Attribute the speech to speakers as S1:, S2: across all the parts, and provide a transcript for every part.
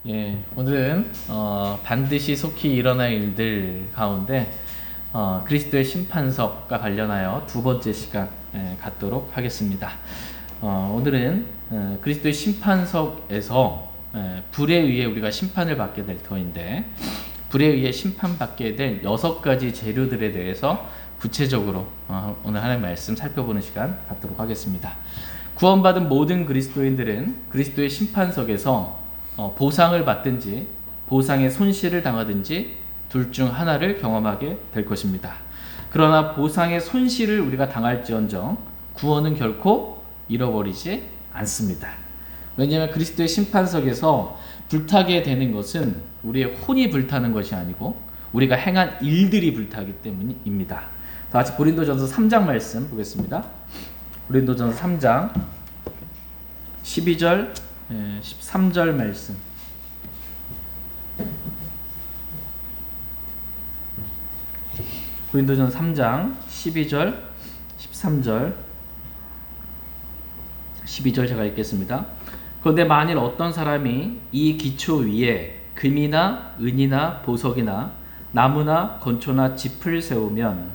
S1: 예, 오늘은 반드시 속히 일어날 일들 가운데 그리스도의 심판석과 관련하여 두 번째 시간 갖도록 하겠습니다. 오늘은 그리스도의 심판석에서 불에 의해 우리가 심판을 받게 될 터인데, 불에 의해 심판받게 될 6가지 재료들에 대해서 구체적으로 오늘 하나님의 말씀 살펴보는 시간 갖도록 하겠습니다. 구원받은 모든 그리스도인들은 그리스도의 심판석에서 보상을 받든지 보상의 손실을 당하든지 둘 중 하나를 경험하게 될 것입니다. 그러나 보상의 손실을 우리가 당할지언정 구원은 결코 잃어버리지 않습니다. 왜냐하면 그리스도의 심판석에서 불타게 되는 것은 우리의 혼이 불타는 것이 아니고 우리가 행한 일들이 불타기 때문입니다. 다 같이 고린도전서 3장 말씀 보겠습니다. 고린도전서 3장 12절 13절 말씀. 고린도전서 3장 12절 13절 12절 제가 읽겠습니다. 그런데 만일 어떤 사람이 이 기초 위에 금이나 은이나 보석이나 나무나 건초나 짚을 세우면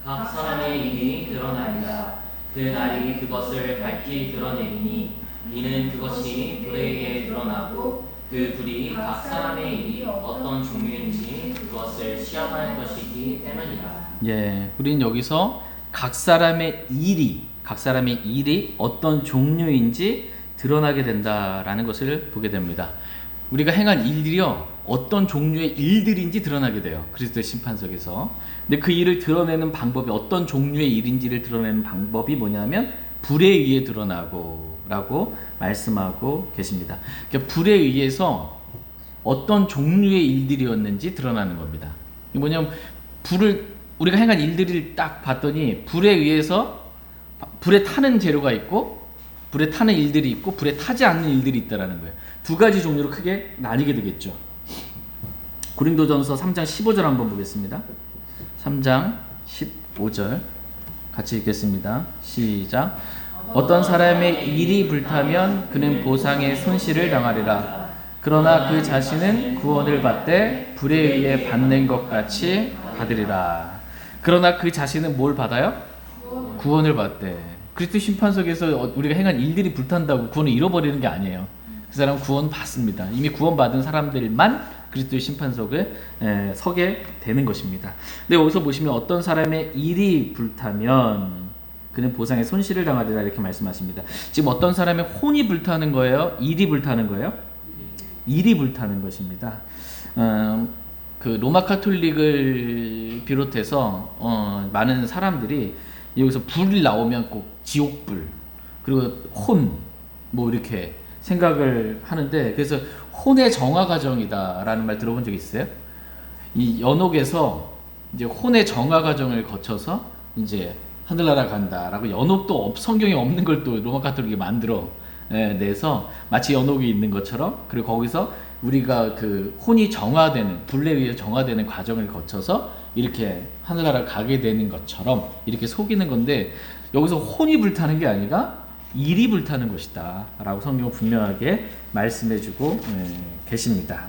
S1: 각 사람의 일이 드러나리라. 그 날이 그것을 밝히 드러내리니 이는 그것이 불에 의해 드러나고 그 불이 각 사람의 일이 어떤 종류인지 그것을 시험할 것이기 때문이라. 예, 우리는 여기서 각 사람의 일이 어떤 종류인지 드러나게 된다라는 것을 보게 됩니다. 우리가 행한 일들이요, 어떤 종류의 일들인지 드러나게 돼요. 그리스도의 심판석에서. 근데 그 일을 드러내는 방법이, 어떤 종류의 일인지를 드러내는 방법이 뭐냐면 불에 의해 드러나고 라고 말씀하고 계십니다. 그러니까 불에 의해서 어떤 종류의 일들이었는지 드러나는 겁니다. 이게 뭐냐면 우리가 행한 일들을 딱 봤더니 불에 의해서 불에 타는 재료가 있고 불에 타는 일들이 있고 불에 타지 않는 일들이 있다라는 거예요. 두 가지 종류로 크게 나뉘게 되겠죠. 고린도전서 3장 15절 한번 보겠습니다. 3장 15절 같이 읽겠습니다. 시작. 어떤 사람의 일이 불타면 그는 보상의 손실을 당하리라. 그러나 그 자신은 구원을 받되 불에 의해 받는 것 같이 받으리라. 그러나 그 자신은 뭘 받아요? 구원을 받되. 그리스도 심판석에서 우리가 행한 일들이 불탄다고 구원을 잃어버리는 게 아니에요. 그 사람은 구원 받습니다. 이미 구원받은 사람들만 그리스도의 심판석에 서게 되는 것입니다. 근데 여기서 보시면 어떤 사람의 일이 불타면 그는 보상의 손실을 당하리라 이렇게 말씀하십니다. 지금 어떤 사람의 혼이 불타는 거예요? 일이 불타는 거예요? 일이 불타는 것입니다. 그 로마 카톨릭을 비롯해서 많은 사람들이 여기서 불이 나오면 꼭 지옥불 그리고 혼 뭐 이렇게 생각을 하는데, 그래서 혼의 정화 과정이다라는 말 들어본 적 있어요? 이 연옥에서 이제 혼의 정화 과정을 거쳐서 이제 하늘나라 간다라고, 연옥도 성경에 없는 걸 또 로마 카톨릭이 만들어 내서 마치 연옥이 있는 것처럼, 그리고 거기서 우리가 그 혼이 정화되는, 불에 의해 정화되는 과정을 거쳐서 이렇게 하늘나라 가게 되는 것처럼 이렇게 속이는 건데, 여기서 혼이 불타는 게 아니라 일이 불타는 것이다 라고 성경은 분명하게 말씀해주고 계십니다.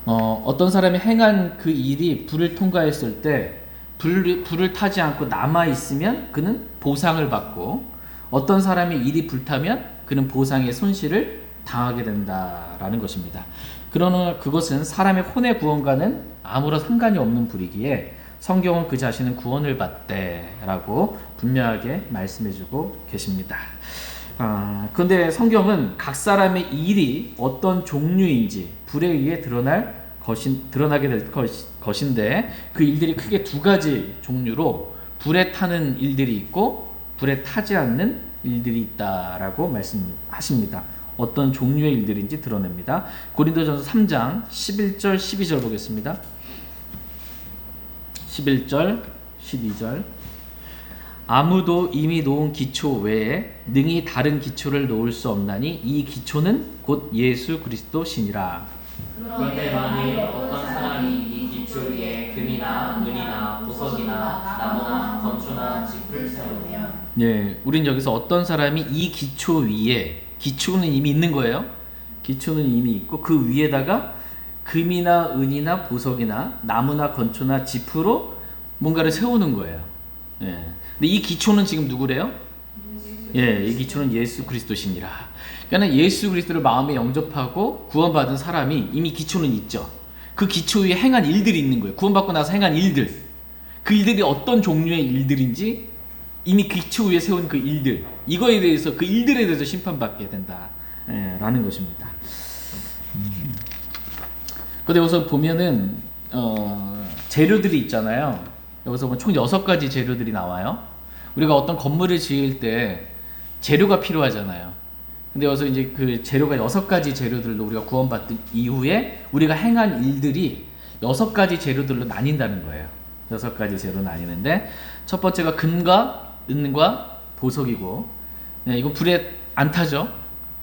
S1: 어떤 사람이 행한 그 일이 불을 통과했을 때 불을 타지 않고 남아있으면 그는 보상을 받고, 어떤 사람의 일이 불타면 그는 보상의 손실을 당하게 된다라는 것입니다. 그러나 그것은 사람의 혼의 구원과는 아무런 상관이 없는 불이기에 성경은 그 자신은 구원을 받되라고 분명하게 말씀해주고 계십니다. 그런데 성경은 각 사람의 일이 어떤 종류인지 불에 의해 드러나게 될 것인데, 그 일들이 크게 두 가지 종류로 불에 타는 일들이 있고 불에 타지 않는 일들이 있다라고 말씀하십니다. 어떤 종류의 일들인지 드러냅니다. 고린도전서 3장 11절 12절 보겠습니다. 11절 12절. 아무도 이미 놓은 기초 외에 능히 다른 기초를 놓을 수 없나니 이 기초는 곧 예수 그리스도시니라.
S2: 그런데 만일 어떤 사람이 이 기초 위에 금이나 은이나 보석이나 나무나 건초나 짚을 세우면,
S1: 우린 여기서 어떤 사람이 이 기초 위에, 기초는 이미 있는 거예요. 기초는 이미 있고 그 위에다가 금이나 은이나 보석이나 나무나 건초나 지프로 뭔가를 세우는 거예요. 예. 근데 이 기초는 지금 누구래요? 예, 이 기초는 예수 그리스도시니라. 그러니까 예수 그리스도를 마음에 영접하고 구원받은 사람이 이미 기초는 있죠. 그 기초 위에 행한 일들이 있는 거예요. 구원받고 나서 행한 일들. 그 일들이 어떤 종류의 일들인지 이미 기초 위에 세운 그 일들, 이거에 대해서 그 일들에 대해서 심판받게 된다. 예, 라는 것입니다. 근데 여기서 보면은 재료들이 있잖아요. 여기서 보면 총 6가지 재료들이 나와요. 우리가 어떤 건물을 지을 때 재료가 필요하잖아요. 근데 여기서 이제 그 재료가 6가지 재료들로 우리가 구원받은 이후에 우리가 행한 일들이 6가지 재료들로 나뉜다는 거예요. 6가지 재료로 나뉘는데 첫 번째가 금과 은과 보석이고, 네, 이거 불에 안 타죠.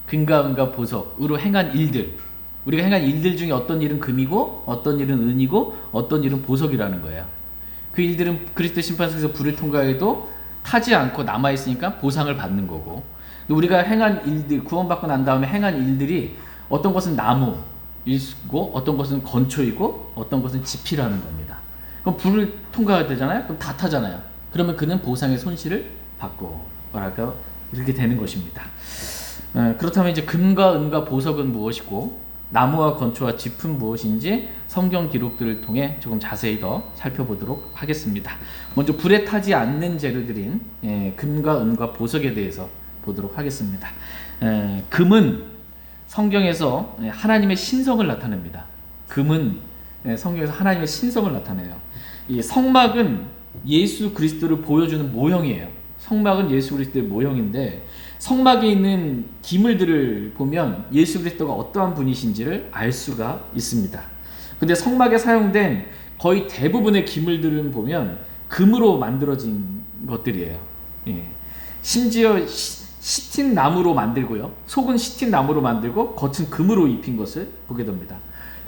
S1: 금과 은과 보석으로 행한 일들, 우리가 행한 일들 중에 어떤 일은 금이고 어떤 일은 은이고 어떤 일은 보석이라는 거예요. 그 일들은 그리스도 심판석에서 불을 통과해도 타지 않고 남아있으니까 보상을 받는 거고, 우리가 행한 일들, 구원받고 난 다음에 행한 일들이 어떤 것은 나무이고 어떤 것은 건초이고 어떤 것은 지피라는 겁니다. 그럼 불을 통과해야 되잖아요. 그럼 다 타잖아요. 그러면 그는 보상의 손실을 받고 뭐랄까 이렇게 되는 것입니다. 그렇다면 이제 금과 은과 보석은 무엇이고 나무와 건초와 짚은 무엇인지 성경 기록들을 통해 조금 자세히 더 살펴보도록 하겠습니다. 먼저 불에 타지 않는 재료들인 금과 은과 보석에 대해서 보도록 하겠습니다. 금은 성경에서 하나님의 신성을 나타냅니다. 금은 성경에서 하나님의 신성을 나타내요. 이 성막은 예수 그리스도를 보여주는 모형이에요. 성막은 예수 그리스도의 모형인데 성막에 있는 기물들을 보면 예수 그리스도가 어떠한 분이신지를 알 수가 있습니다. 근데 성막에 사용된 거의 대부분의 기물들은 보면 금으로 만들어진 것들이에요. 예. 심지어 시틴 나무로 만들고요. 속은 시틴 나무로 만들고 겉은 금으로 입힌 것을 보게 됩니다.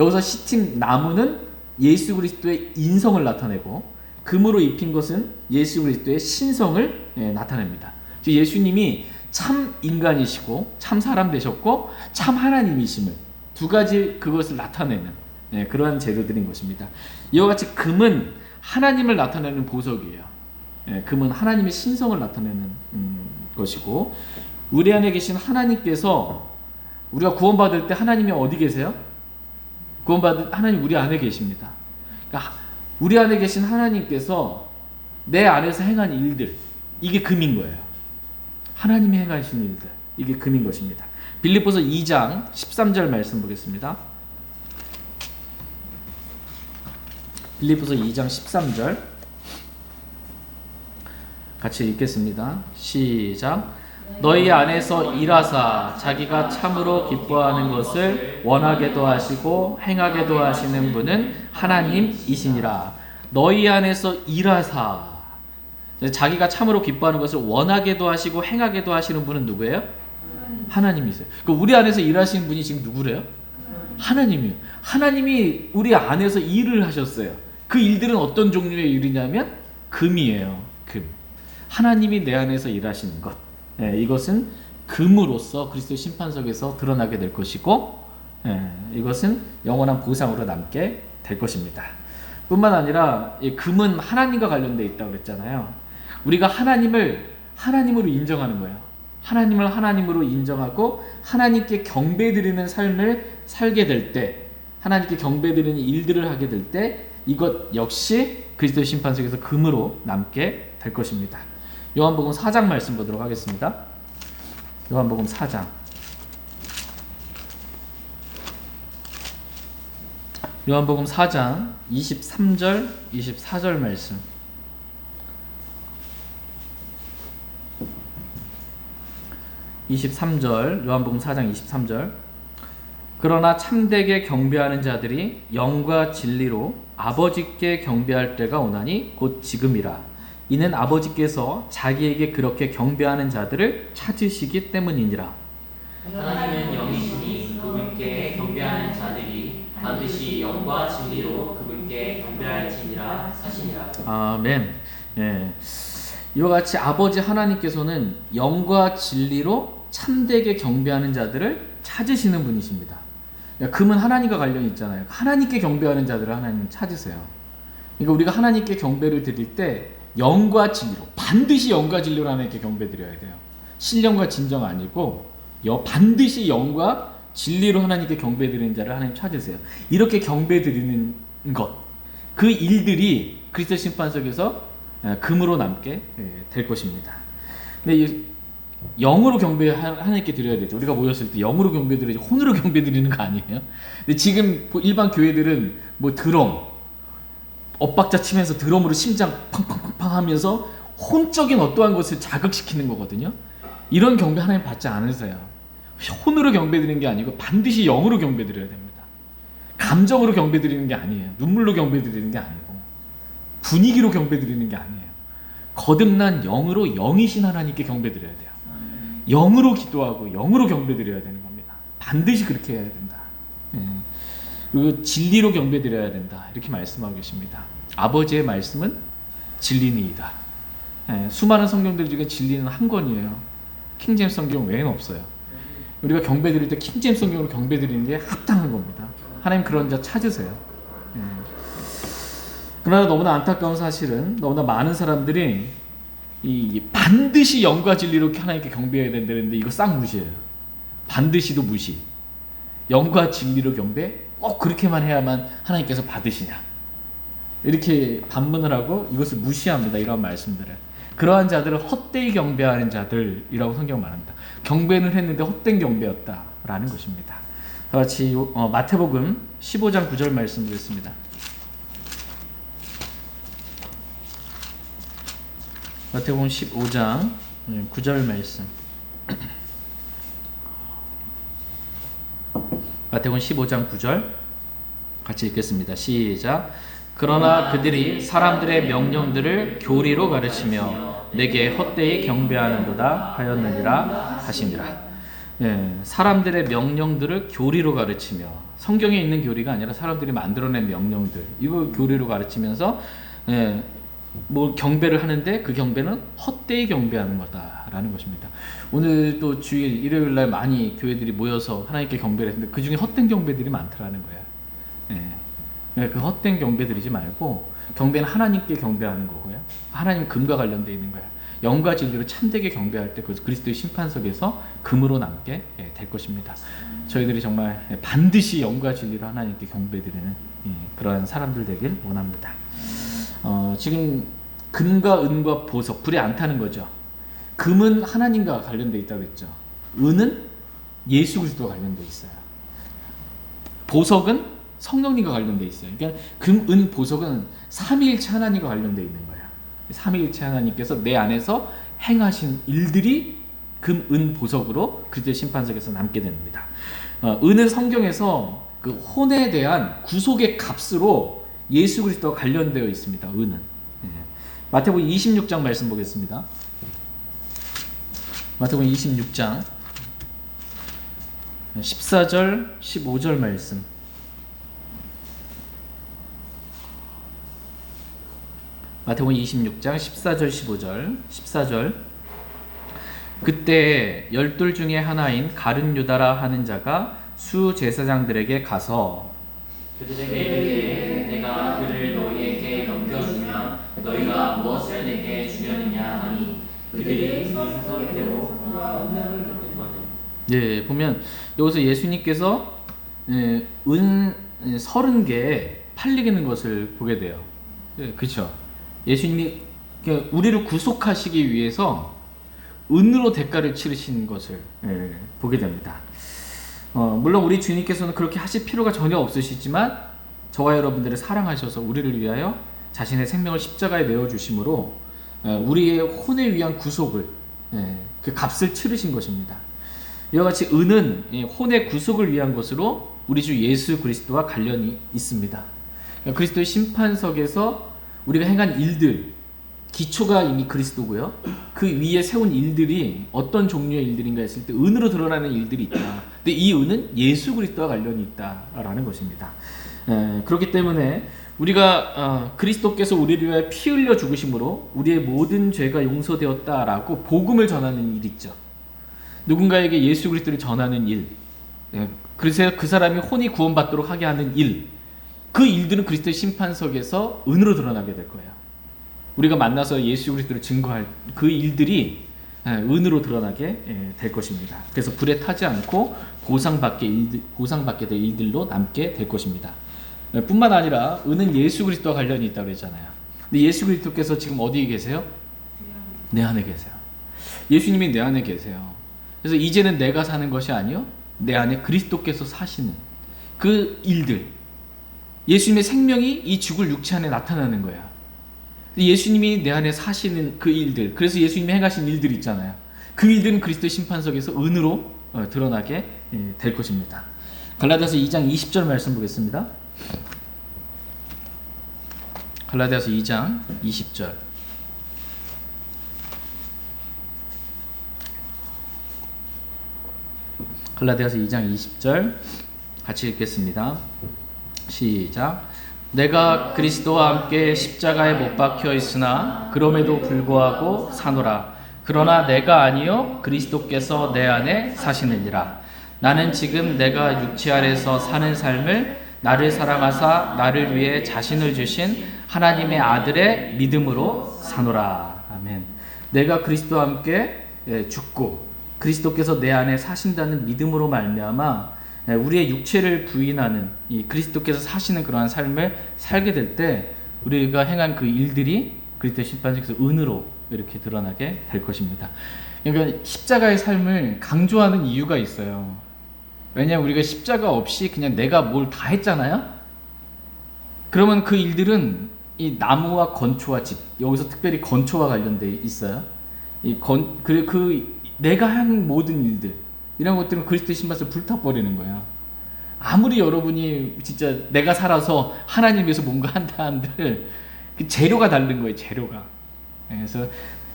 S1: 여기서 시틴 나무는 예수 그리스도의 인성을 나타내고 금으로 입힌 것은 예수 그리스도의 신성을 나타냅니다. 예수님이 참 인간이시고 참 사람 되셨고 참 하나님이심을 두 가지 그것을 나타내는 그러한 재료들인 것입니다. 이와 같이 금은 하나님을 나타내는 보석이에요. 금은 하나님의 신성을 나타내는 것이고, 우리 안에 계신 하나님께서 우리가 구원받을 때 하나님이 어디 계세요? 구원받을 하나님 우리 안에 계십니다. 그러니까 우리 안에 계신 하나님께서 내 안에서 행한 일들, 이게 금인 거예요. 하나님이 행하신 일들, 이게 금인 것입니다. 빌립보서 2장 13절 말씀 보겠습니다. 빌립보서 2장 13절 같이 읽겠습니다. 시작. 너희 안에서 일하사 자기가 참으로 기뻐하는 것을 원하게도 하시고 행하게도 하시는 분은 하나님이시니라. 너희 안에서 일하사, 자기가 참으로 기뻐하는 것을 원하게도 하시고 행하게도 하시는 분은 누구예요? 하나님이세요. 그러니까 우리 안에서 일하시는 분이 지금 누구래요? 하나님이에요. 하나님이 우리 안에서 일을 하셨어요. 그 일들은 어떤 종류의 일이냐면 금이에요. 금. 하나님이 내 안에서 일하시는 것, 이것은 금으로서 그리스도 심판석에서 드러나게 될 것이고, 이것은 영원한 보상으로 남게 될 것입니다. 뿐만 아니라 금은 하나님과 관련되어 있다고 그랬잖아요. 우리가 하나님을 하나님으로 인정하는 거예요. 하나님을 하나님으로 인정하고 하나님께 경배드리는 삶을 살게 될 때, 하나님께 경배드리는 일들을 하게 될 때 이것 역시 그리스도의 심판석에서 금으로 남게 될 것입니다. 요한복음 4장 말씀 보도록 하겠습니다. 요한복음 4장. 요한복음 4장 23절, 24절 말씀. 요한복음 4장 23절. 그러나 참되게 경배하는 자들이 영과 진리로 아버지께 경배할 때가 오나니 곧 지금이라. 이는 아버지께서 자기에게 그렇게 경배하는 자들을 찾으시기 때문이니라.
S2: 하나님은 영이시니 그분께 경배하는 자들이 반드시 영과 진리로 그분께 경배할지니라 하시니라.
S1: 아멘. 예. 이와 같이 아버지 하나님께서는 영과 진리로 참되게 경배하는 자들을 찾으시는 분이십니다. 그러니까 금은 하나님과 관련이 있잖아요. 하나님께 경배하는 자들을 하나님 찾으세요. 그러니까 우리가 하나님께 경배를 드릴 때 영과 진리로, 반드시 영과 진리로 하나님께 경배 드려야 돼요. 신령과 진정 아니고 반드시 영과 진리로 하나님께 경배 드리는 자를 하나님 찾으세요. 이렇게 경배 드리는 것, 그 일들이 그리스도 심판석에서 금으로 남게 될 것입니다. 근데 영으로 경배 하나님께 드려야 되죠. 우리가 모였을 때 영으로 경배 드려야지 혼으로 경배 드리는 거 아니에요? 근데 지금 일반 교회들은 뭐 드럼, 엇박자 치면서 드럼으로 심장 팡팡팡팡 하면서 혼적인 어떠한 것을 자극시키는 거거든요. 이런 경배 하나님 받지 않으세요. 혼으로 경배 드리는 게 아니고 반드시 영으로 경배 드려야 됩니다. 감정으로 경배 드리는 게 아니에요. 눈물로 경배 드리는 게 아니고 분위기로 경배 드리는 게 아니에요. 거듭난 영으로 영이신 하나님께 경배 드려야 돼요. 영으로 기도하고 영으로 경배 드려야 되는 겁니다. 반드시 그렇게 해야 된다. 그리고 진리로 경배 드려야 된다. 이렇게 말씀하고 계십니다. 아버지의 말씀은 진리니이다. 수많은 성경들 중에 진리는 한 권이에요. 킹제임스 성경 외에는 없어요. 우리가 경배 드릴 때 킹제임스 성경으로 경배 드리는 게 합당한 겁니다. 하나님 그런 자 찾으세요. 그러나 너무나 안타까운 사실은 너무나 많은 사람들이 반드시 영과 진리로 하나님께 경배해야 된다는데 이거 싹 무시해요. 반드시도 무시. 영과 진리로 경배? 꼭 그렇게만 해야만 하나님께서 받으시냐? 이렇게 반문을 하고 이것을 무시합니다. 이런 말씀들을. 그러한 자들은 헛되이 경배하는 자들이라고 성경 말합니다. 경배는 했는데 헛된 경배였다라는 것입니다. 다 같이 마태복음 15장 9절 말씀 드렸습니다. 마태복음 15장 9절 말씀. 마태복음 15장 9절 같이 읽겠습니다. 시작. 그러나 그들이 사람들의 명령들을 교리로 가르치며 내게 헛되이 경배하는도다 하였느니라 하시니라. 사람들의 명령들을 교리로 가르치며, 성경에 있는 교리가 아니라 사람들이 만들어낸 명령들, 이거 교리로 가르치면서 뭐 경배를 하는데 그 경배는 헛되이 경배하는 거다라는 것입니다. 오늘 또 주일 일요일 날 많이 교회들이 모여서 하나님께 경배를 했는데 그 중에 헛된 경배들이 많더라는 거예요. 그 헛된 경배 드리지 말고 경배는 하나님께 경배하는 거고요. 하나님 금과 관련되어 있는 거예요. 영과 진리로 참되게 경배할 때 그리스도의 심판석에서 금으로 남게 될 것입니다. 저희들이 정말 반드시 영과 진리로 하나님께 경배드리는 그러한 사람들 되길 원합니다. 지금 금과 은과 보석, 불에 안 타는 거죠. 금은 하나님과 관련되어 있다고 했죠. 은은 예수 그리스도와 관련되어 있어요. 보석은 성령님과 관련되어 있어요. 그러니까 금, 은, 보석은 삼위일체 하나님과 관련되어 있는 거예요. 삼위일체 하나님께서 내 안에서 행하신 일들이 금, 은, 보석으로 그리스도의 심판석에서 남게 됩니다. 은은 성경에서 그 혼에 대한 구속의 값으로 예수 그리스도와 관련되어 있습니다. 은은. 마태복음 26장 말씀 보겠습니다. 마태복음 26장 14절 15절 말씀. 마태복음 26장 14절 15절. 14절. 그때 12 중에 하나인 가룟 유다라 하는 자가 수제사장들에게 가서
S2: 그들에게 내가 그를 너희에게 넘겨주면 너희가 무엇을 내게 주려느냐 하니 그들이 순서대로
S1: 보면 여기서 예수님께서 은 30개 팔리는 것을 보게 돼요. 그렇죠? 예수님이 우리를 구속하시기 위해서 은으로 대가를 치르신 것을 보게 됩니다. 물론 우리 주님께서는 그렇게 하실 필요가 전혀 없으시지만 저와 여러분들을 사랑하셔서 우리를 위하여 자신의 생명을 십자가에 내어주심으로 우리의 혼에 위한 구속을, 그 값을 치르신 것입니다. 이와 같이 은은 혼의 구속을 위한 것으로 우리 주 예수 그리스도와 관련이 있습니다. 그리스도의 심판석에서 우리가 행한 일들, 기초가 이미 그리스도고요. 그 위에 세운 일들이 어떤 종류의 일들인가 했을 때 은으로 드러나는 일들이 있다. 근데 이 은은 예수 그리스도와 관련이 있다라는 것입니다. 그렇기 때문에 우리가 그리스도께서 우리를 위하여 피 흘려 죽으심으로 우리의 모든 죄가 용서되었다라고 복음을 전하는 일 있죠. 누군가에게 예수 그리스도를 전하는 일, 그래서 그 사람이 혼이 구원받도록 하게 하는 일, 그 일들은 그리스도의 심판석에서 은으로 드러나게 될 거예요. 우리가 만나서 예수 그리스도를 증거할 그 일들이 은으로 드러나게 될 것입니다. 그래서 불에 타지 않고 보상받게 될 일들로 남게 될 것입니다. 뿐만 아니라 은은 예수 그리스도와 관련이 있다고 그랬잖아요. 근데 예수 그리스도께서 지금 어디에 계세요? 내 안에 계세요. 예수님이 내 안에 계세요. 그래서 이제는 내가 사는 것이 아니요, 내 안에 그리스도께서 사시는 그 일들, 예수님의 생명이 이 죽을 육체 안에 나타나는 거야. 예수님이 내 안에 사시는 그 일들, 그래서 예수님이 행하신 일들 있잖아요. 그 일들은 그리스도의 심판석에서 은으로 드러나게 될 것입니다. 갈라디아서 2장 20절 말씀 보겠습니다. 갈라디아서 2장 20절. 갈라디아서 2장 20절 같이 읽겠습니다. 시작. 내가 그리스도와 함께 십자가에 못 박혀 있으나 그럼에도 불구하고 사노라. 그러나 내가 아니요 그리스도께서 내 안에 사시느니라. 나는 지금 내가 육체 안에서 사는 삶을 나를 사랑하사 나를 위해 자신을 주신 하나님의 아들의 믿음으로 사노라. 아멘. 내가 그리스도와 함께 죽고 그리스도께서 내 안에 사신다는 믿음으로 말미암아 우리의 육체를 부인하는 이 그리스도께서 사시는 그러한 삶을 살게 될 때 우리가 행한 그 일들이 그리스도의 심판석에서 은으로 이렇게 드러나게 될 것입니다. 그러니까 십자가의 삶을 강조하는 이유가 있어요. 왜냐하면 우리가 십자가 없이 그냥 내가 뭘 다 했잖아요. 그러면 그 일들은 이 나무와 건초와 집, 여기서 특별히 건초와 관련돼 있어요. 내가 한 모든 일들, 이런 것들은 그리스도의 신발을 불타버리는 거야. 아무리 여러분이 진짜 내가 살아서 하나님 위해서 뭔가 한다 한들 그 재료가 다른 거예요. 재료가. 그래서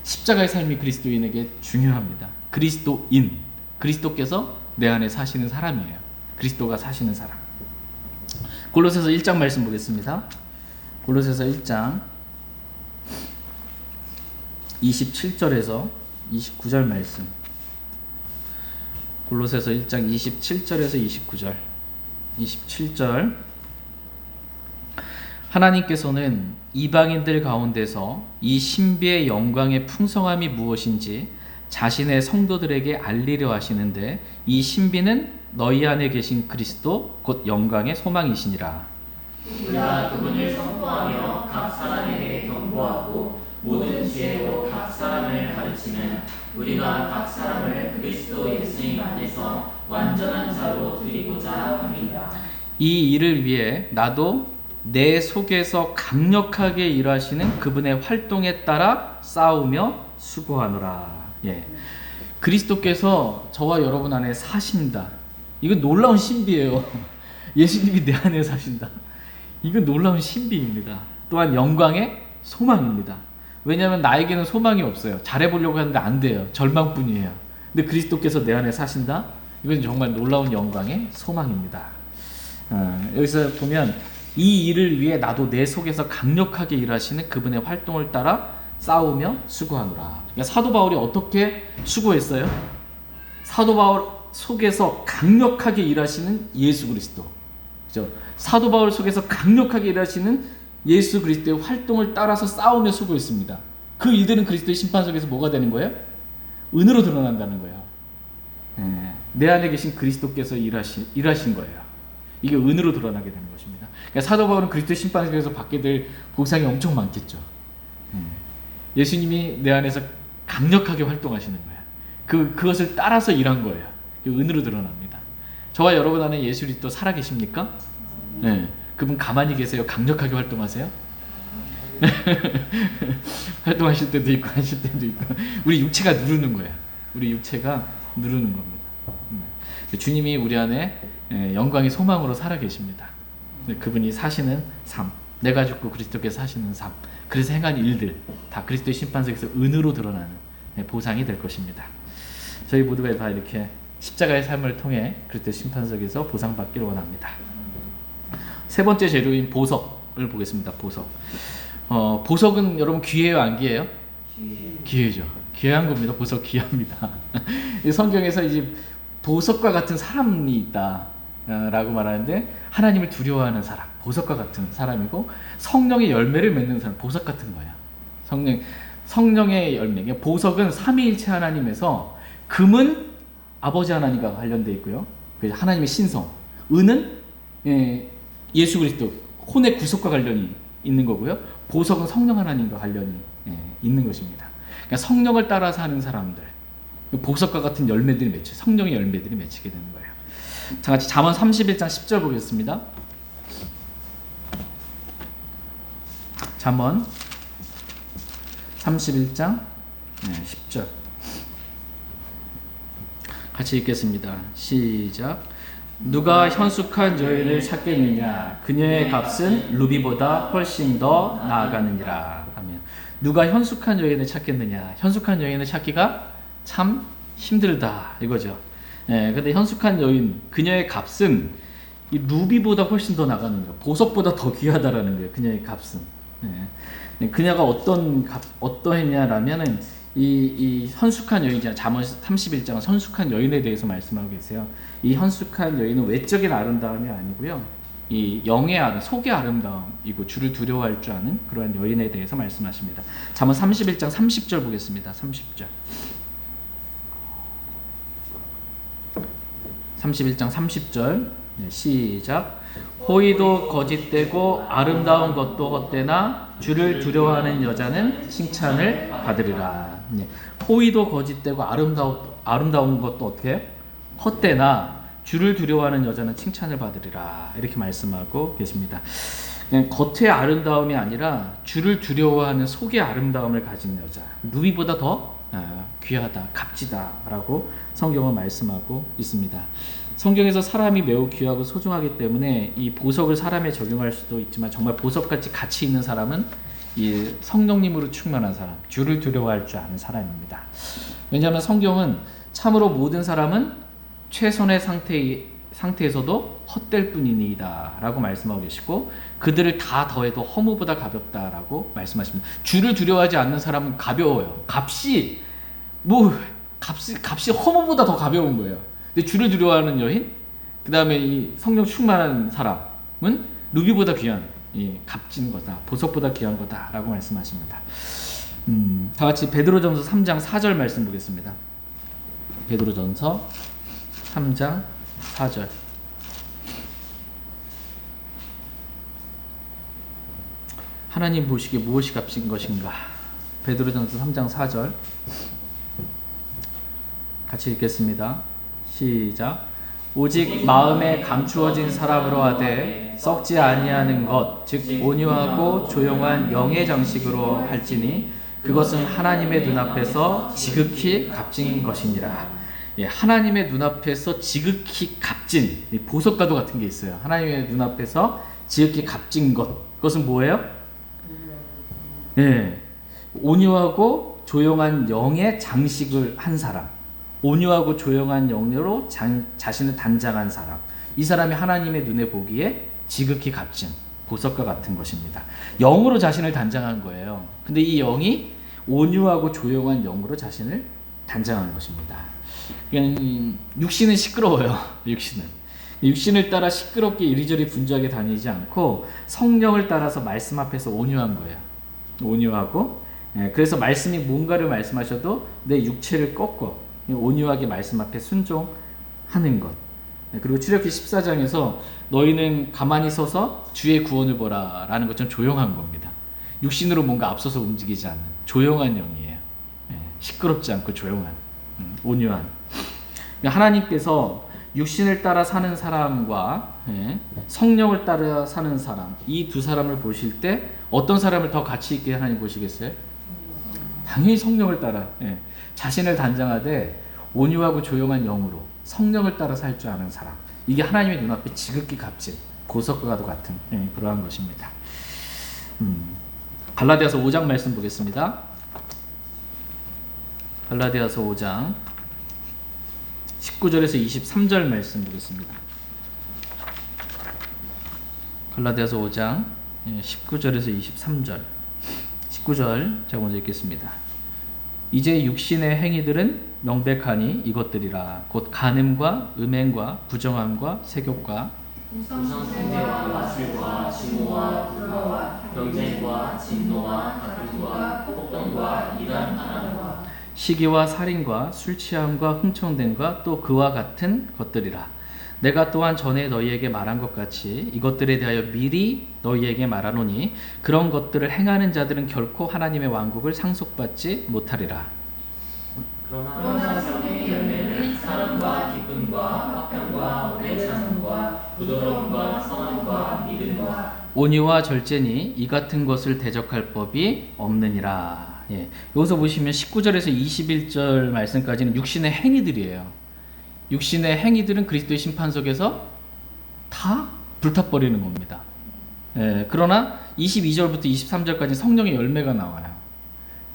S1: 십자가의 삶이 그리스도인에게 중요합니다. 그리스도인, 그리스도께서 내 안에 사시는 사람이에요. 그리스도가 사시는 사람. 골로새서 1장 말씀 보겠습니다. 골로새서 1장 27절에서 29절 말씀. 골로새서 1장 27절에서 29절. 27절. 하나님께서는 이방인들 가운데서 이 신비의 영광의 풍성함이 무엇인지 자신의 성도들에게 알리려 하시는데 이 신비는 너희 안에 계신 그리스도 곧 영광의 소망이시니라.
S2: 우리가 그분을 선포하며 각 사람에게 경고하고 모든 지혜로 각 사람을 가르치는 우리가 각 사람을 그리스도 예수님 안에서 완전한 자로 드리고자 합니다.
S1: 이 일을 위해 나도 내 속에서 강력하게 일하시는 그분의 활동에 따라 싸우며 수고하노라. 예. 그리스도께서 저와 여러분 안에 사신다. 이건 놀라운 신비예요. 예수님이 내 안에 사신다. 이건 놀라운 신비입니다. 또한 영광의 소망입니다. 왜냐하면 나에게는 소망이 없어요. 잘해보려고 하는데 안 돼요. 절망뿐이에요. 근데 그리스도께서 내 안에 사신다? 이건 정말 놀라운 영광의 소망입니다. 여기서 보면 이 일을 위해 나도 내 속에서 강력하게 일하시는 그분의 활동을 따라 싸우며 수고하노라. 그러니까 사도 바울이 어떻게 수고했어요? 사도 바울 속에서 강력하게 일하시는 예수 그리스도. 그죠? 사도 바울 속에서 강력하게 일하시는 예수 그리스도의 활동을 따라서 싸우며 수고했습니다. 그 일들은 그리스도의 심판석에서 뭐가 되는 거예요? 은으로 드러난다는 거예요. 내 안에 계신 그리스도께서 일하신 거예요. 이게 은으로 드러나게 되는 것입니다. 그러니까 사도 바울은 그리스도의 심판석에서 받게 될 보상이 엄청 많겠죠. 예수님이 내 안에서 강력하게 활동하시는 거예요. 그것을 따라서 일한 거예요. 은으로 드러납니다. 저와 여러분 안에 예수 그리스도 살아 계십니까? 네. 그분 가만히 계세요? 강력하게 활동하세요? 활동하실 때도 있고 하실 때도 있고 우리 육체가 누르는 거예요. 우리 육체가 누르는 겁니다. 주님이 우리 안에 영광의 소망으로 살아 계십니다. 그분이 사시는 삶, 내가 죽고 그리스도께서 사시는 삶, 그래서 행한 일들 다 그리스도의 심판석에서 은으로 드러나는 보상이 될 것입니다. 저희 모두가 다 이렇게 십자가의 삶을 통해 그리스도의 심판석에서 보상받기를 원합니다. 세 번째 재료인 보석을 보겠습니다. 보석. 보석은 여러분 귀해요, 안 귀해요? 귀해죠. 귀한 겁니다. 보석 귀합니다. 성경에서 이제 보석과 같은 사람이 있다 라고 말하는데, 하나님을 두려워하는 사람, 보석과 같은 사람이고, 성령의 열매를 맺는 사람, 보석 같은 거예요. 성령의 열매. 보석은 삼위일체 하나님에서, 금은 아버지 하나님과 관련되어 있고요, 하나님의 신성. 은은 예수 그리스도 혼의 구속과 관련이 있는 거고요, 보석은 성령 하나님과 관련이 있는 것입니다. 그러니까 성령을 따라 사는 사람들, 보석과 같은 열매들이 맺혀, 성령의 열매들이 맺히게 되는 거예요. 자, 같이 잠언 31장 10절 보겠습니다. 잠언 31장 10절 같이 읽겠습니다. 시작. 누가 현숙한 여인을 찾겠느냐? 그녀의 값은 루비보다 훨씬 더 나아가느니라. 하면, 누가 현숙한 여인을 찾겠느냐? 현숙한 여인을 찾기가 참 힘들다 이거죠. 근데 현숙한 여인, 그녀의 값은 이 루비보다 훨씬 더 나가는 거예요. 보석보다 더 귀하다라는 거예요. 그녀의 값은. 그녀가 어떠했냐라면은 이 현숙한 여인이잖아요. 잠언 31장은 현숙한 여인에 대해서 말씀하고 계세요. 이 현숙한 여인은 외적인 아름다움이 아니고요, 이 영의 속의 아름다움이고 주를 두려워할 줄 아는 그러한 여인에 대해서 말씀하십니다. 잠언 31장 30절 보겠습니다. 30절. 31장 30절 시작. 호의도 거짓되고 아름다운 것도 헛되나 주를 두려워하는 여자는 칭찬을 받으리라. 호의도 거짓되고 아름다운 것도 어떻게 해요? 헛되나 주를 두려워하는 여자는 칭찬을 받으리라. 이렇게 말씀하고 계십니다. 그냥 겉의 아름다움이 아니라 주를 두려워하는 속의 아름다움을 가진 여자, 루비보다 더 귀하다, 값지다라고 성경은 말씀하고 있습니다. 성경에서 사람이 매우 귀하고 소중하기 때문에 이 보석을 사람에 적용할 수도 있지만, 정말 보석같이 가치 있는 사람은 이 성령님으로 충만한 사람, 주를 두려워할 줄 아는 사람입니다. 왜냐하면 성경은 참으로 모든 사람은 최선의 상태에서도 헛될 뿐이니이다 라고 말씀하고 계시고, 그들을 다 더해도 허무보다 가볍다라고 말씀하십니다. 주를 두려워하지 않는 사람은 가벼워요. 값이 허무보다 더 가벼운 거예요. 근데 주를 두려워하는 여인, 그 다음에 이 성령 충만한 사람은 루비보다 귀한, 값진 거다, 보석보다 귀한 거다라고 말씀하십니다. 다 같이 베드로전서 3장 4절 말씀 보겠습니다. 베드로전서 3장 4절. 하나님 보시기에 무엇이 값진 것인가? 베드로전서 3장 4절 같이 읽겠습니다. 시작. 오직 마음에 감추어진 사람으로 하되 썩지 아니하는 것, 즉 온유하고 조용한 영의 장식으로 할지니 그것은 하나님의 눈앞에서 지극히 값진 것이니라. 하나님의 눈앞에서 지극히 값진, 보석과도 같은 게 있어요. 하나님의 눈앞에서 지극히 값진 것, 그것은 뭐예요? 온유하고 조용한 영의 장식을 한 사람, 온유하고 조용한 영으로 자신을 단장한 사람, 이 사람이 하나님의 눈에 보기에 지극히 값진 보석과 같은 것입니다. 영으로 자신을 단장한 거예요. 근데 이 영이 온유하고 조용한 영으로 자신을 단장한 것입니다. 육신은 시끄러워요. 육신을 따라 시끄럽게 이리저리 분주하게 다니지 않고 성령을 따라서 말씀 앞에서 온유한 거예요. 온유하고, 그래서 말씀이 뭔가를 말씀하셔도 내 육체를 꺾어 온유하게 말씀 앞에 순종하는 것. 그리고 출애굽기 14장에서 너희는 가만히 서서 주의 구원을 보라 라는 것처럼 조용한 겁니다. 육신으로 뭔가 앞서서 움직이지 않는 조용한 영이에요. 시끄럽지 않고 조용한, 온유한. 하나님께서 육신을 따라 사는 사람과 성령을 따라 사는 사람, 이 두 사람을 보실 때 어떤 사람을 더 가치 있게 하나님 보시겠어요? 당연히 성령을 따라, 자신을 단장하되 온유하고 조용한 영으로 성령을 따라 살 줄 아는 사람, 이게 하나님의 눈앞에 지극히 값진 보석과도 같은 그러한 것입니다. 갈라디아서 5장 말씀 보겠습니다. 갈라디아서 5장 19절에서 23절 말씀 보겠습니다. 갈라디아서 5장 19절에서 23절. 19절 제가 먼저 읽겠습니다. 이제 육신의 행위들은 명백하니 이것들이라 곧 간음과 음행과 부정함과 세욕과
S2: 우상숭배와 마술과 증오와 불화와 경쟁과 진노와 다툼과 폭동과 이단 하나와
S1: 시기와 살인과 술 취함과 흥청됨과 또 그와 같은 것들이라. 내가 또한 전에 너희에게 말한 것 같이 이것들에 대하여 미리 너희에게 말하노니 그런 것들을 행하는 자들은 결코 하나님의 왕국을 상속받지 못하리라.
S2: 그러나 성령의 열매는 사랑과 기쁨과 화평과 오래 참음과 부드러움과 선함과 믿음과
S1: 온유와 절제니 이 같은 것을 대적할 법이 없느니라. 예. 여기서 보시면 19절에서 21절 말씀까지는 육신의 행위들이에요. 육신의 행위들은 그리스도의 심판석에서 다 불타버리는 겁니다. 예. 그러나 22절부터 23절까지 성령의 열매가 나와요.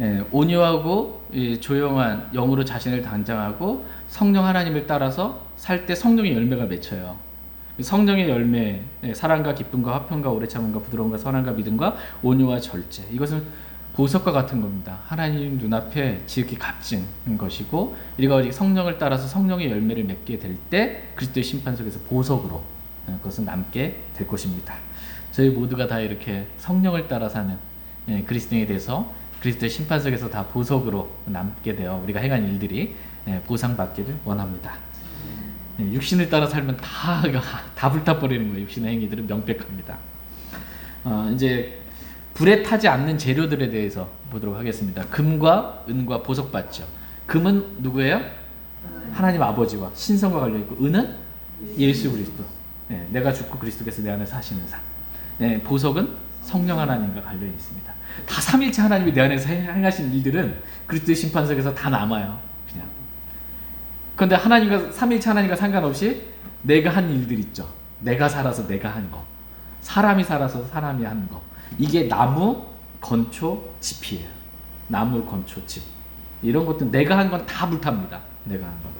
S1: 예. 온유하고 조용한 영으로 자신을 단장하고 성령 하나님을 따라서 살 때 성령의 열매가 맺혀요. 성령의 열매, 사랑과 기쁨과 화평과 오래 참음과 부드러움과 선함과 믿음과 온유와 절제. 이것은 보석과 같은 겁니다. 하나님 눈앞에 지극히 값진 것이고 우리가 성령을 따라서 성령의 열매를 맺게 될 때 그리스도의 심판석에서 보석으로 그것은 남게 될 것입니다. 저희 모두가 다 이렇게 성령을 따라 사는 그리스도인이 돼서 그리스도의 심판석에서 다 보석으로 남게 되어 우리가 행한 일들이 보상받기를 원합니다. 육신을 따라 살면 다 불타버리는 거예요. 육신의 행위들은 명백합니다. 이제 불에 타지 않는 재료들에 대해서 보도록 하겠습니다. 금과 은과 보석 받죠. 금은 누구예요? 하나님 아버지와 신성과 관련 있고, 은은 예수 그리스도. 내가 죽고 그리스도께서 내 안에 사시는 사. 보석은 성령 하나님과 관련이 있습니다. 다 삼일체 하나님이 내 안에서 행하신 일들은 그리스도의 심판석에서 다 남아요. 그냥. 그런데 하나님과 삼일체 하나님과 상관없이 내가 한 일들 있죠. 내가 살아서 내가 한 거, 사람이 살아서 사람이 한 거. 이게 나무, 건초, 짚이에요. 나무, 건초, 짚. 이런 것들 내가 한 건 다 불탑니다. 내가 한 건.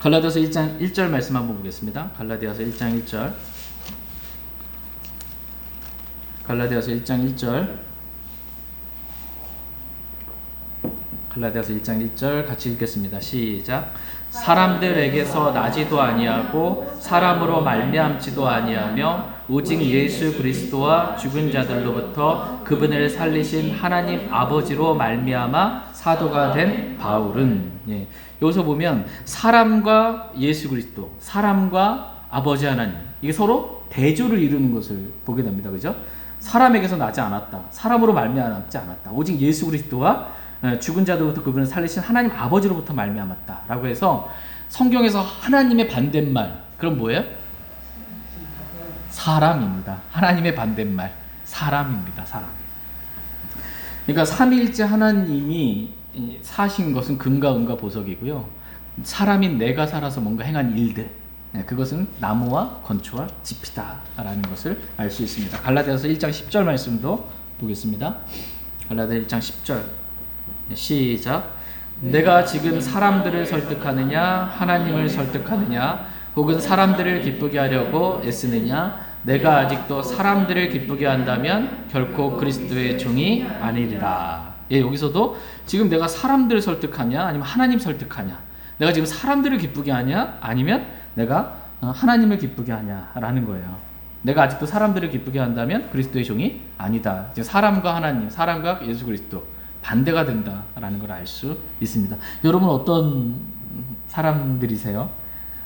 S1: 갈라디아서 1장 1절 말씀 한번 보겠습니다. 갈라디아서 1장 1절. 갈라디아서 1장 1절. 갈라디아서 1장 1절 같이 읽겠습니다. 시작. 사람들에게서 나지도 아니하고 사람으로 말미암지도 아니하며 오직 예수 그리스도와 죽은 자들로부터 그분을 살리신 하나님 아버지로 말미암아 사도가 된 바울은, 여기서 보면 사람과 예수 그리스도, 사람과 아버지 하나님, 이게 서로 대조를 이루는 것을 보게 됩니다. 그죠? 사람에게서 나지 않았다. 사람으로 말미암지 않았다. 오직 예수 그리스도와 죽은 자들로부터 그분을 살리신 하나님 아버지로부터 말미암았다 라고 해서 성경에서 하나님의 반대말, 그럼 뭐예요? 사람입니다. 하나님의 반대말 사람입니다. 사람. 그러니까 삼위일체 하나님이 사신 것은 금과 은과 보석이고요, 사람인 내가 살아서 뭔가 행한 일들, 그것은 나무와 건초와 짚이다 라는 것을 알 수 있습니다. 갈라디아서 1장 10절 말씀도 보겠습니다. 갈라디아 1장 10절 시작. 내가 지금 사람들을 설득하느냐 하나님을 설득하느냐 혹은 사람들을 기쁘게 하려고 애쓰느냐, 내가 아직도 사람들을 기쁘게 한다면 결코 그리스도의 종이 아니리라. 여기서도 지금 내가 사람들을 설득하냐 아니면 하나님 설득하냐, 내가 지금 사람들을 기쁘게 하냐 아니면 내가 하나님을 기쁘게 하냐 라는 거예요. 내가 아직도 사람들을 기쁘게 한다면 그리스도의 종이 아니다. 이제 사람과 하나님, 사람과 예수 그리스도 반대가 된다라는 걸 알 수 있습니다. 여러분 어떤 사람들이세요?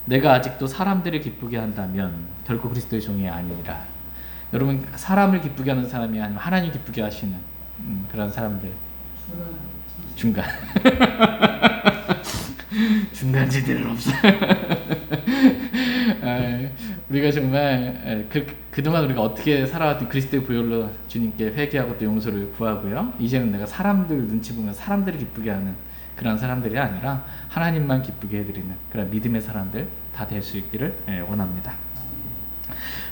S1: 내가 아직도 사람들을 기쁘게 한다면 결코 그리스도의 종이 아니라. 여러분 사람을 기쁘게 하는 사람이 아니면 하나님 기쁘게 하시는 그런 사람들. 중간. 중간지대는 없어요. 우리가 정말 그동안 우리가 어떻게 살아왔던 그리스도의 보혈로 주님께 회개하고 또 용서를 구하고요, 이제는 내가 사람들 눈치 보면 사람들을 기쁘게 하는 그런 사람들이 아니라 하나님만 기쁘게 해드리는 그런 믿음의 사람들 다 될 수 있기를 원합니다.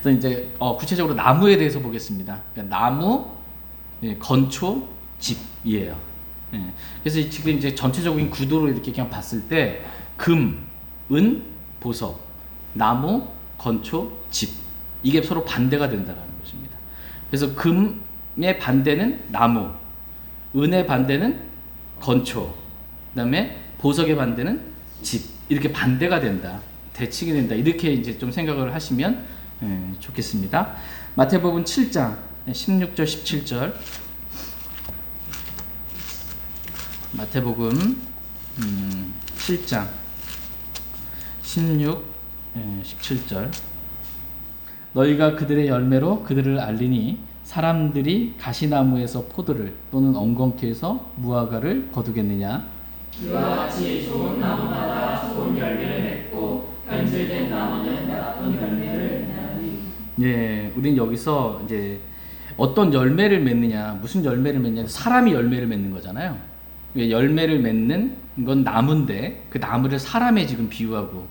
S1: 그래서 이제 구체적으로 나무에 대해서 보겠습니다. 그러니까 나무, 건초, 짚이에요. 그래서 지금 이제 전체적인 구도로 이렇게 그냥 봤을 때 금, 은, 보석, 나무, 건초, 짚, 이게 서로 반대가 된다는 것입니다. 그래서 금의 반대는 나무, 은의 반대는 건초, 그다음에 보석의 반대는 집. 이렇게 반대가 된다. 대칭이 된다. 이렇게 이제 좀 생각을 하시면 좋겠습니다. 마태복음 7장 16절 17절. 마태복음 7장 16 17절. 너희가 그들의 열매로 그들을 알리니 사람들이 가시나무에서 포도를 또는 엉겅퀴에서 무화과를 거두겠느냐.
S2: 이와 같이 좋은 나무마다 좋은 열매를 맺고 변질된 나무는 나쁜 열매를 맺나니.
S1: 예, 우린 여기서 이제 어떤 열매를 맺느냐, 무슨 열매를 맺냐, 사람이 열매를 맺는 거잖아요. 열매를 맺는 건 나무인데 그 나무를 사람에 지금 비유하고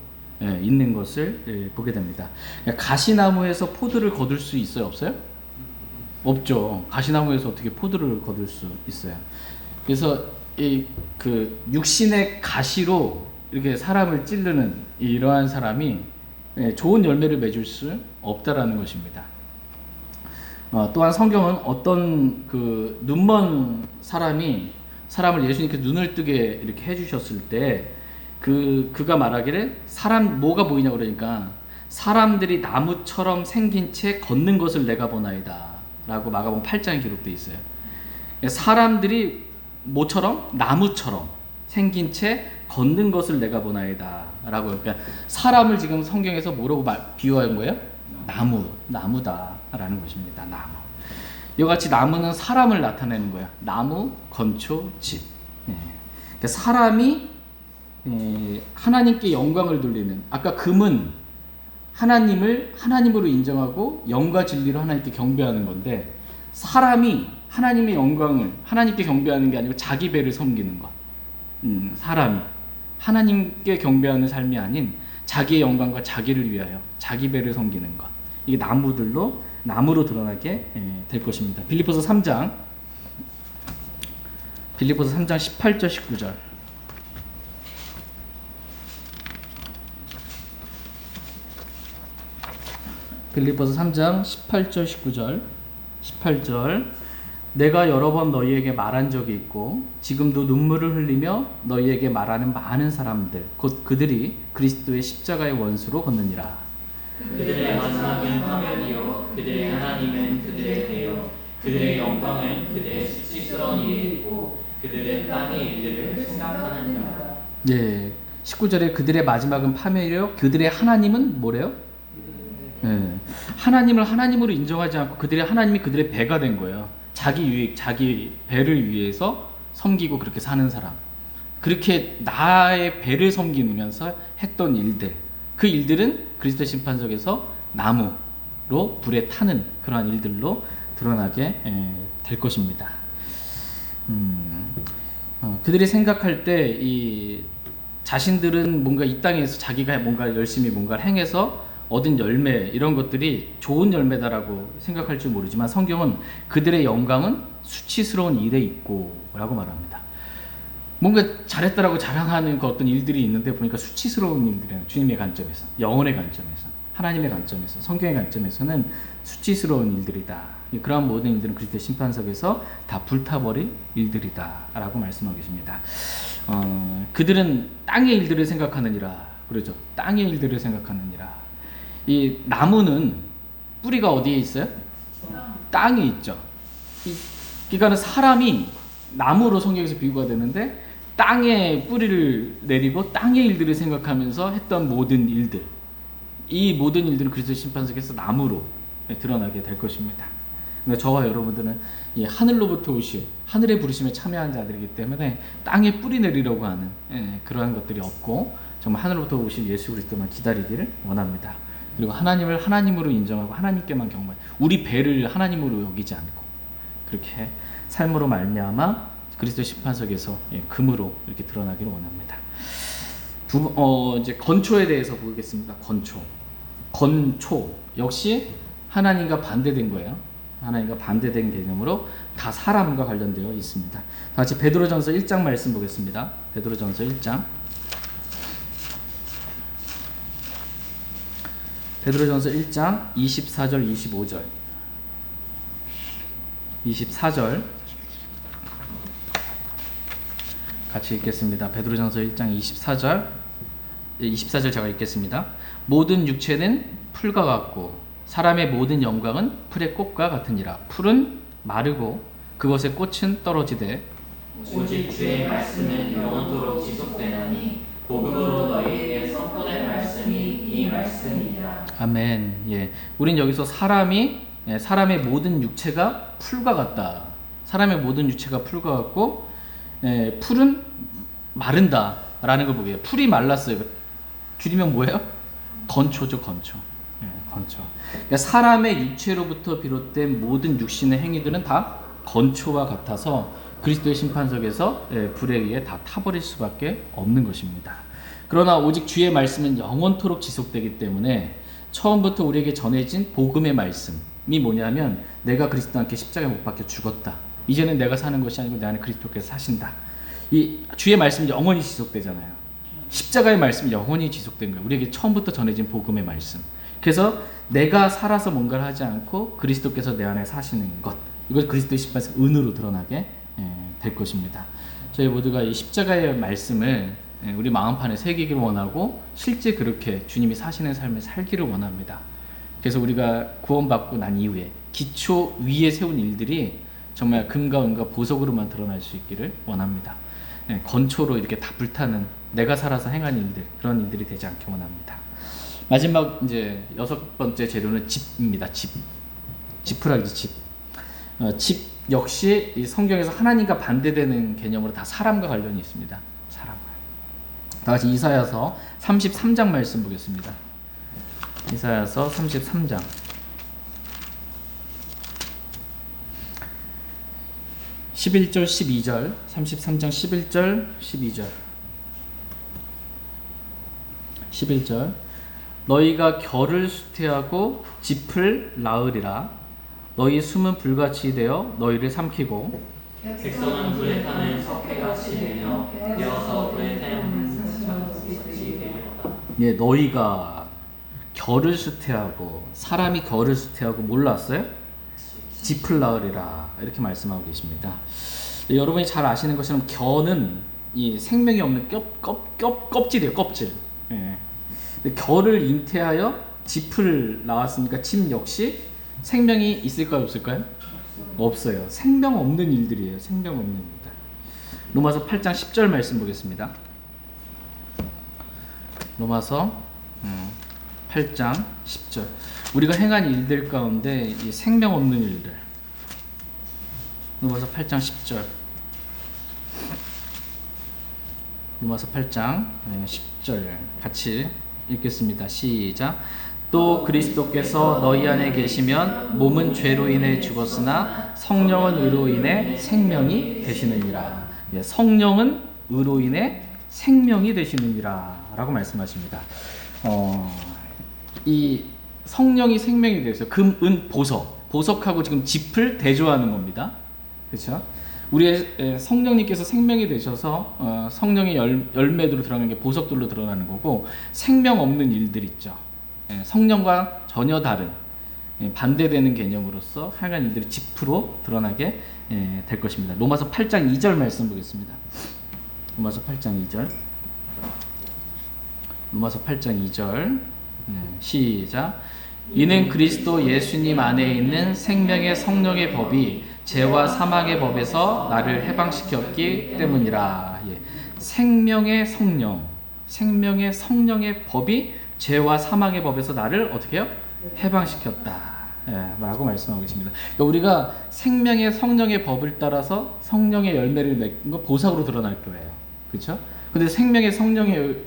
S1: 있는 것을 보게 됩니다. 가시나무에서 포도를 거둘 수 있어요, 없어요? 없죠. 가시나무에서 어떻게 포도를 거둘 수 있어요? 그래서 그 육신의 가시로 이렇게 사람을 찌르는 이러한 사람이 좋은 열매를 맺을 수 없다라는 것입니다. 또한 성경은 어떤 그 눈먼 사람을 예수님께서 눈을 뜨게 이렇게 해주셨을 때 그가 말하기를 뭐가 보이냐고 그러니까 사람들이 나무처럼 생긴 채 걷는 것을 내가 보나이다 라고 마가복음 8장에 기록되어 있어요. 사람들이 뭐처럼? 나무처럼 생긴 채 걷는 것을 내가 보나이다 라고. 그러니까 사람을 지금 성경에서 뭐라고 비유한 거예요? 나무다 라는 것입니다. 나무. 이와 같이 나무는 사람을 나타내는 거야. 나무, 건초, 집. 그러니까 사람이 하나님께 영광을 돌리는, 아까 금은 하나님을 하나님으로 인정하고 영과 진리로 하나님께 경배하는 건데, 사람이 하나님의 영광을 하나님께 경배하는 게 아니고 자기 배를 섬기는 것. 사람이 하나님께 경배하는 삶이 아닌 자기의 영광과 자기를 위하여 자기 배를 섬기는 것. 이게 나무로 드러나게 될 것입니다. 빌립보서 3장 18절 19절. 빌립보서 3장 18절 19절. 18절. 내가 여러 번 너희에게 말한 적이 있고 지금도 눈물을 흘리며 너희에게 말하는 많은 사람들 곧 그들이 그리스도의 십자가의 원수로 걷느니라.
S2: 그들의 마지막은 파멸이요 그들의 하나님은 그들의 배요 그들의 영광은 그들의 수치스러운 일에 있고 그들의 땅의 일들을 생각하느니라.
S1: 예, 19절에 그들의 마지막은 파멸이요 그들의 하나님은 뭐래요? 하나님을 하나님으로 인정하지 않고 그들의 하나님이 그들의 배가 된 거예요. 자기 유익, 자기 배를 위해서 섬기고 그렇게 사는 사람. 그렇게 나의 배를 섬기면서 했던 일들. 그 일들은 그리스도 심판석에서 나무로 불에 타는 그러한 일들로 드러나게 될 것입니다. 그들이 생각할 때 이 자신들은 뭔가 이 땅에서 자기가 뭔가 열심히 뭔가를 행해서 얻은 열매 이런 것들이 좋은 열매다라고 생각할 줄 모르지만 성경은 그들의 영광은 수치스러운 일에 있고 라고 말합니다. 뭔가 잘했다라고 자랑하는 그 어떤 일들이 있는데 보니까 수치스러운 일들이에요. 주님의 관점에서, 영혼의 관점에서, 하나님의 관점에서, 성경의 관점에서는 수치스러운 일들이다. 그러한 모든 일들은 그리스도의 심판석에서 다 불타버릴 일들이다 라고 말씀하고 계십니다. 그들은 땅의 일들을 생각하느니라 그러죠. 땅의 일들을 생각하느니라. 이 나무는 뿌리가 어디에 있어요? 땅에 있죠. 그러니까 사람이 나무로 성경에서 비유가 되는데 땅에 뿌리를 내리고 땅의 일들을 생각하면서 했던 모든 일들, 이 모든 일들은 그리스도 심판석에서 나무로 드러나게 될 것입니다. 그러니까 저와 여러분들은 이 하늘로부터 오신 하늘의 부르심에 참여한 자들이기 때문에 땅에 뿌리 내리려고 하는 그러한 것들이 없고 정말 하늘로부터 오신 예수 그리스도만 기다리기를 원합니다. 그리고 하나님을 하나님으로 인정하고 하나님께만 경배, 우리 배를 하나님으로 여기지 않고 그렇게 삶으로 말미암아 그리스도 심판석에서 금으로 이렇게 드러나기를 원합니다. 이제 건초에 대해서 보겠습니다. 건초 역시 하나님과 반대된 거예요. 하나님과 반대된 개념으로 다 사람과 관련되어 있습니다. 다 같이 베드로전서 1장 말씀 보겠습니다. 베드로전서 1장. 베드로전서 1장 24절 25절. 24절 같이 읽겠습니다. 베드로전서 1장 24절 제가 읽겠습니다. 모든 육체는 풀과 같고 사람의 모든 영광은 풀의 꽃과 같으니라. 풀은 마르고 그것의 꽃은 떨어지되
S2: 오직 주의 말씀은 영원토록 지속되나니 복음으로 너희에게 선포된 말씀이 이 말씀이니라.
S1: 아멘. 예, 우린 여기서 사람의 모든 육체가 풀과 같다. 사람의 모든 육체가 풀과 같고 풀은 마른다라는 걸 보게요. 풀이 말랐어요. 줄이면 뭐예요? 건초죠, 건초. 건초. 그러니까 사람의 육체로부터 비롯된 모든 육신의 행위들은 다 건초와 같아서 그리스도의 심판석에서 불에 의해 다 타버릴 수밖에 없는 것입니다. 그러나 오직 주의 말씀은 영원토록 지속되기 때문에 처음부터 우리에게 전해진 복음의 말씀이 뭐냐면 내가 그리스도와 함께 십자가에 못 박혀 죽었다. 이제는 내가 사는 것이 아니고 내 안에 그리스도께서 사신다. 이 주의 말씀이 영원히 지속되잖아요. 십자가의 말씀이 영원히 지속된 거예요. 우리에게 처음부터 전해진 복음의 말씀. 그래서 내가 살아서 뭔가를 하지 않고 그리스도께서 내 안에 사시는 것. 이것 그리스도의 십자가에서 은으로 드러나게 될 것입니다. 저희 모두가 이 십자가의 말씀을 우리 마음판에 새기기를 원하고 실제 그렇게 주님이 사시는 삶을 살기를 원합니다. 그래서 우리가 구원받고 난 이후에 기초 위에 세운 일들이 정말 금과 은과 보석으로만 드러날 수 있기를 원합니다. 건초로 이렇게 다 불타는 내가 살아서 행한 일들, 그런 일들이 되지 않게 원합니다. 마지막 이제 6번째 재료는 집입니다. 지푸라기 집. 집 역시 이 성경에서 하나님과 반대되는 개념으로 다 사람과 관련이 있습니다. 사람과. 다 같이 이사야서 33장 말씀 보겠습니다. 이사야서 33장. 11절 12절 33장 11절 12절 11절 너희가 결을 수태하고 짚을 낳으리라 너희 숨은 불같이 되어 너희를 삼키고
S2: 백성은 불에 타는 석회같이 되어서 불에 타는 석같이 되리로다.
S1: 예, 너희가 결을 수태하고 사람이 결을 수태하고 뭘 낳았어요? 짚을 낳으리라 이렇게 말씀하고 계십니다. 여러분이 잘 아시는 것처럼 겨는 이 생명이 없는 껍질이에요. 껍질. 예. 겨를 잉태하여 짚을 낳았으니까 집 역시 생명이 있을까요? 없을까요? 없어요. 생명 없는 일들이에요. 생명 없는 일들. 로마서 8장 10절 말씀 보겠습니다. 로마서 8장 10절 우리가 행한 일들 가운데 이 생명 없는 일들 로마서 8장 10절 로마서 8장 10절 같이 읽겠습니다. 시작. 또 그리스도께서 너희 안에 계시면 몸은 죄로 인해 죽었으나 성령은 의로 인해 생명이 되시느니라. 성령은 의로 인해 생명이 되시느니라 라고 말씀하십니다. 이 성령이 생명이 되어서 금, 은, 보석하고 지금 짚을 대조하는 겁니다. 그렇죠? 우리의 성령님께서 생명이 되셔서 성령의 열매들로 드러나는 게 보석들로 드러나는 거고 생명 없는 일들 있죠. 성령과 전혀 다른 반대되는 개념으로서 하여간 일들이 짚으로 드러나게 될 것입니다. 로마서 8장 2절 말씀 보겠습니다. 로마서 8장 2절 로마서 8장 2절 시작. 이는 그리스도 예수님 안에 있는 생명의 성령의 법이 죄와 사망의 법에서 나를 해방시켰기 때문이라. 생명의 성령의 법이 죄와 사망의 법에서 나를 어떻게 해요? 해방시켰다. 라고 말씀하고 계십니다. 그러니까 우리가 생명의 성령의 법을 따라서 성령의 열매를 맺는 건 보석으로 드러날 거예요. 그렇죠? 근데 생명의 성령의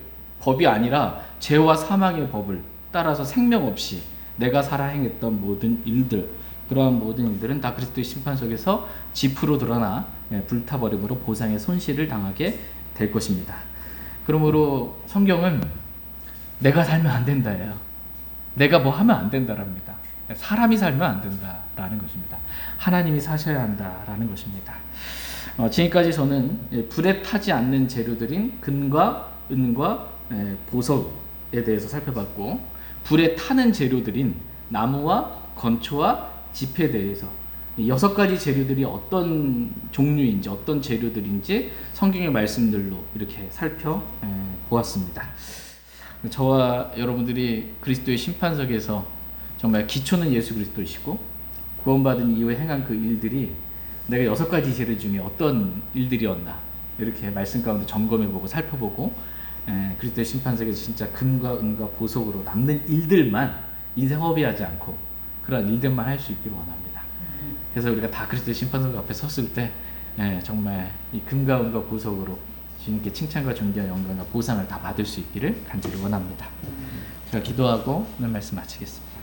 S1: 법이 아니라 죄와 사망의 법을 따라서 생명 없이 내가 살아 행했던 모든 일들, 그러한 모든 일들은 다 그리스도의 심판석에서 짚으로 드러나 불타버림으로 보상의 손실을 당하게 될 것입니다. 그러므로 성경은 내가 살면 안 된다예요. 내가 뭐 하면 안 된다랍니다. 사람이 살면 안 된다라는 것입니다. 하나님이 사셔야 한다라는 것입니다. 지금까지 저는 불에 타지 않는 재료들인 금과 은과 보석에 대해서 살펴봤고 불에 타는 재료들인 나무와 건초와 짚에 대해서 이 6가지 재료들이 어떤 종류인지 어떤 재료들인지 성경의 말씀들로 이렇게 살펴보았습니다. 저와 여러분들이 그리스도의 심판석에서 정말 기초는 예수 그리스도이시고 구원받은 이후에 행한 그 일들이 내가 6가지 재료 중에 어떤 일들이었나 이렇게 말씀 가운데 점검해보고 살펴보고 그리스도의 심판석에서 진짜 금과 은과 보석으로 남는 일들만 인생 허비하지 않고 그런 일들만 할 수 있기를 원합니다. 그래서 우리가 다 그리스도의 심판석 앞에 섰을 때 정말 이 금과 은과 보석으로 주님께 칭찬과 존귀와 영광과 보상을 다 받을 수 있기를 간절히 원합니다. 제가 기도하고 오늘 말씀 마치겠습니다.